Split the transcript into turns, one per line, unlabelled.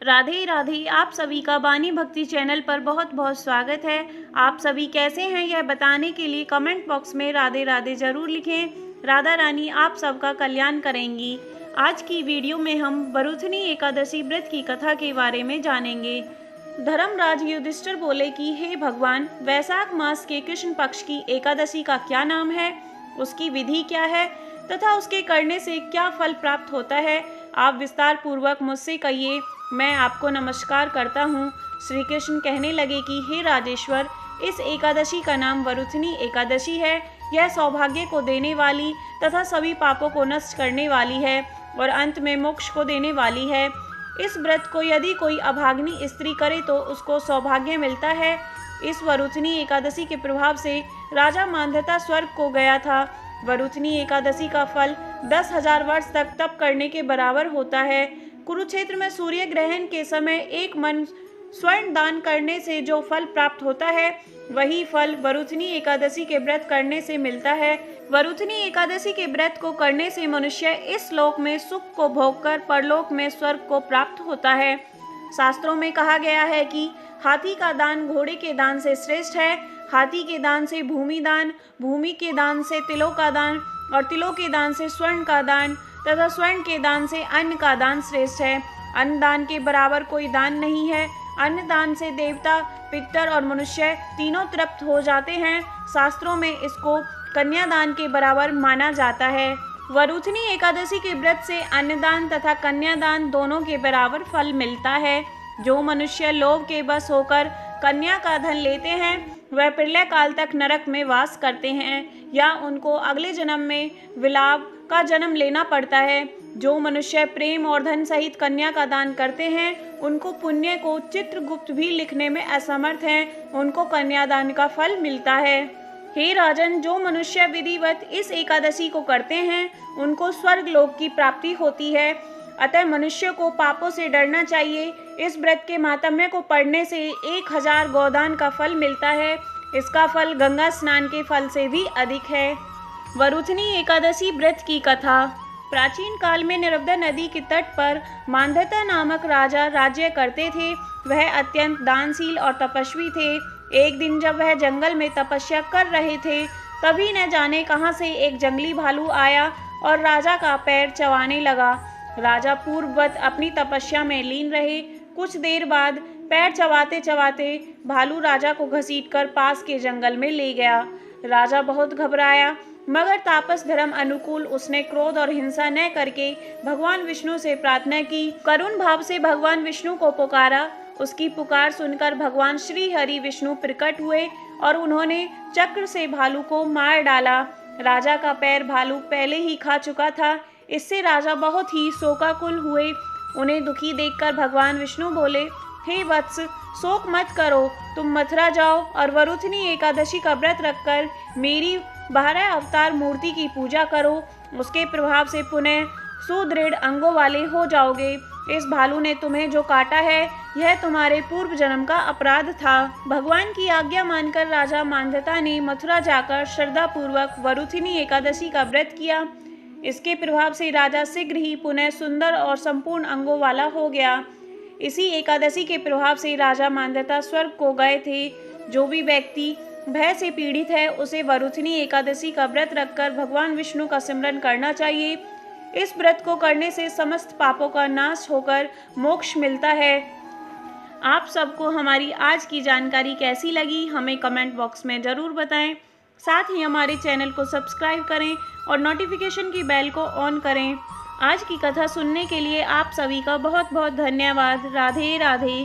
राधे राधे। आप सभी का वाणी भक्ति चैनल पर बहुत बहुत स्वागत है। आप सभी कैसे हैं यह बताने के लिए कमेंट बॉक्स में राधे राधे जरूर लिखें। राधा रानी आप सबका कल्याण करेंगी। आज की वीडियो में हम वरुथनी एकादशी व्रत की कथा के बारे में जानेंगे। धर्मराज युधिष्ठिर बोले कि हे भगवान, वैशाख मास के कृष्ण पक्ष की एकादशी का क्या नाम है, उसकी विधि क्या है तथा उसके करने से क्या फल प्राप्त होता है, आप विस्तार पूर्वक मुझसे कहिए। मैं आपको नमस्कार करता हूँ। श्री कृष्ण कहने लगे कि हे राजेश्वर, इस एकादशी का नाम वरुथनी एकादशी है। यह सौभाग्य को देने वाली तथा सभी पापों को नष्ट करने वाली है और अंत में मोक्ष को देने वाली है। इस व्रत को यदि कोई अभागिनी स्त्री करे तो उसको सौभाग्य मिलता है। इस वरुथनी एकादशी के प्रभाव से राजा मांधाता स्वर्ग को गया था। वरुथनी एकादशी का फल 10,000 वर्ष तक तप करने के बराबर होता है। कुरुक्षेत्र में सूर्य ग्रहण के समय एक मन स्वर्ण दान करने से जो फल प्राप्त होता है, वही फल वरुथनी एकादशी के व्रत करने से मिलता है। वरुथनी एकादशी के व्रत को करने से मनुष्य इस लोक में सुख को भोगकर परलोक में स्वर्ग को प्राप्त होता है। शास्त्रों में कहा गया है कि हाथी का दान घोड़े के दान से श्रेष्ठ है। हाथी के दान से भूमि दान, भूमि के दान से तिलों का दान और तिलों के दान से स्वर्ण का दान तथा स्वर्ण के दान से अन्न का दान श्रेष्ठ है। अन्न दान के बराबर कोई दान नहीं है। अन्न दान से देवता, पितर और मनुष्य तीनों तृप्त हो जाते हैं। शास्त्रों में इसको कन्यादान के बराबर माना जाता है। वरुथनी एकादशी के व्रत से अन्नदान तथा कन्यादान दोनों के बराबर फल मिलता है। जो मनुष्य लोभ के बस होकर कन्या का धन लेते हैं, वह प्रलय काल तक नरक में वास करते हैं या उनको अगले जन्म में विलाप का जन्म लेना पड़ता है। जो मनुष्य प्रेम और धन सहित कन्या का दान करते हैं, उनको पुण्य को चित्रगुप्त भी लिखने में असमर्थ हैं, उनको कन्यादान का फल मिलता है। हे राजन, जो मनुष्य विधिवत इस एकादशी को करते हैं, उनको स्वर्ग लोक की प्राप्ति होती है। अतः मनुष्य को पापों से डरना चाहिए। इस व्रत के माहात्म्य को पढ़ने से 1000 गोदान का फल मिलता है। इसका फल गंगा स्नान के फल से भी अधिक है। वरुथनी एकादशी व्रत की कथा। प्राचीन काल में नर्मदा नदी के तट पर मांधाता नामक राजा राज्य करते थे। वह अत्यंत दानशील और तपस्वी थे। एक दिन जब वह जंगल में तपस्या कर रहे थे, तभी न जाने कहां से एक जंगली भालू आया और राजा का पैर चबाने लगा। राजा पूर्ववत अपनी तपस्या में लीन रहे। कुछ देर बाद पैर चबाते चबाते भालू राजा को घसीटकर पास के जंगल में ले गया। राजा बहुत घबराया, मगर तापस धर्म अनुकूल उसने क्रोध और हिंसा न करके भगवान विष्णु से प्रार्थना की। करुण भाव से भगवान विष्णु को पुकारा। उसकी पुकार सुनकर भगवान श्री हरि विष्णु प्रकट हुए और उन्होंने चक्र से भालू को मार डाला। राजा का पैर भालू पहले ही खा चुका था। इससे राजा बहुत ही शोकाकुल हुए। उन्हें दुखी देखकर भगवान विष्णु बोले, हे वत्स, शोक मत करो। तुम मथुरा जाओ और वरुथनी एकादशी का व्रत रखकर मेरी 12 अवतार मूर्ति की पूजा करो। उसके प्रभाव से पुनः सुदृढ़ अंगों वाले हो जाओगे। इस भालू ने तुम्हें जो काटा है, यह तुम्हारे पूर्व जन्म का अपराध था। भगवान की आज्ञा मानकर राजा मांधाता ने मथुरा जाकर श्रद्धा पूर्वक वरुथनी एकादशी का व्रत किया। इसके प्रभाव से राजा शीघ्र ही पुनः सुंदर और संपूर्ण अंगों वाला हो गया। इसी एकादशी के प्रभाव से राजा मांधाता स्वर्ग को गए थे। जो भी व्यक्ति भय से पीड़ित है, उसे वरुथनी एकादशी का व्रत रखकर भगवान विष्णु का सिमरन करना चाहिए। इस व्रत को करने से समस्त पापों का नाश होकर मोक्ष मिलता है। आप सबको हमारी आज की जानकारी कैसी लगी, हमें कमेंट बॉक्स में ज़रूर बताएं। साथ ही हमारे चैनल को सब्सक्राइब करें और नोटिफिकेशन की बेल को ऑन करें। आज की कथा सुनने के लिए आप सभी का बहुत बहुत धन्यवाद। राधे राधे।